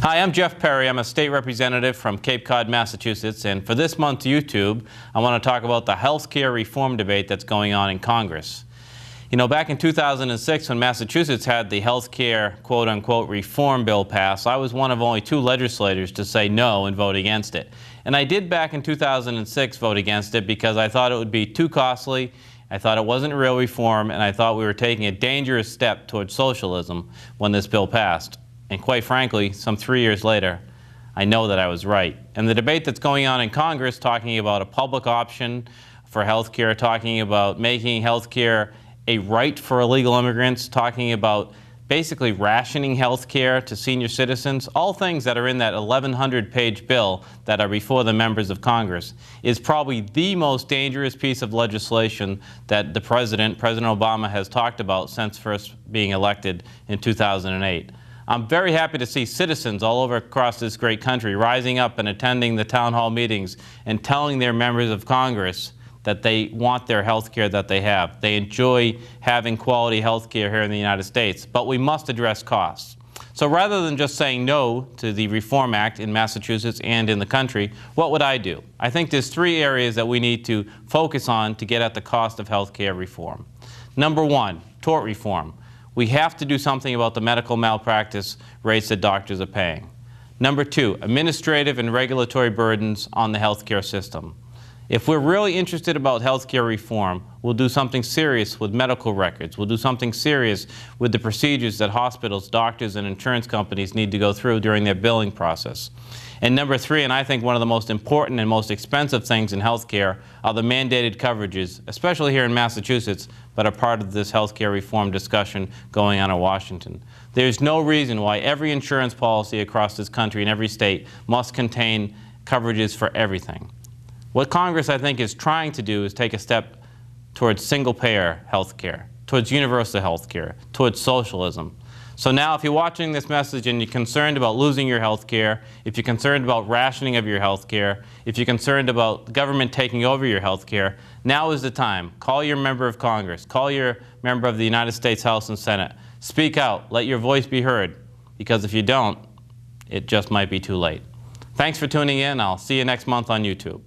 Hi, I'm Jeff Perry. I'm a state representative from Cape Cod, Massachusetts, and for this month's YouTube, I want to talk about the health care reform debate that's going on in Congress. You know, back in 2006, when Massachusetts had the health care quote-unquote reform bill passed, I was one of only 2 legislators to say no and vote against it. And I did back in 2006 vote against it because I thought it would be too costly, I thought it wasn't real reform, and I thought we were taking a dangerous step towards socialism when this bill passed. And quite frankly, some 3 years later, I know that I was right. And the debate that's going on in Congress, talking about a public option for health care, talking about making health care a right for illegal immigrants, talking about basically rationing health care to senior citizens, all things that are in that 1,100-page bill that are before the members of Congress, is probably the most dangerous piece of legislation that the President Obama, has talked about since first being elected in 2008. I'm very happy to see citizens all over across this great country rising up and attending the town hall meetings and telling their members of Congress that they want their health care that they have. They enjoy having quality health care here in the United States, but we must address costs. So rather than just saying no to the Reform Act in Massachusetts and in the country, what would I do? I think there's 3 areas that we need to focus on to get at the cost of health care reform. Number 1, tort reform. We have to do something about the medical malpractice rates that doctors are paying. Number 2, administrative and regulatory burdens on the healthcare system. If we're really interested about healthcare reform, we'll do something serious with medical records. We'll do something serious with the procedures that hospitals, doctors, and insurance companies need to go through during their billing process. And number 3, and I think one of the most important and most expensive things in healthcare, are the mandated coverages, especially here in Massachusetts, but are part of this healthcare reform discussion going on in Washington. There's no reason why every insurance policy across this country in every state must contain coverages for everything. What Congress, I think, is trying to do is take a step towards single-payer health care, towards universal health care, towards socialism. So now if you're watching this message and you're concerned about losing your health care, if you're concerned about rationing of your health care, if you're concerned about the government taking over your health care, now is the time. Call your member of Congress. Call your member of the United States House and Senate. Speak out. Let your voice be heard. Because if you don't, it just might be too late. Thanks for tuning in. I'll see you next month on YouTube.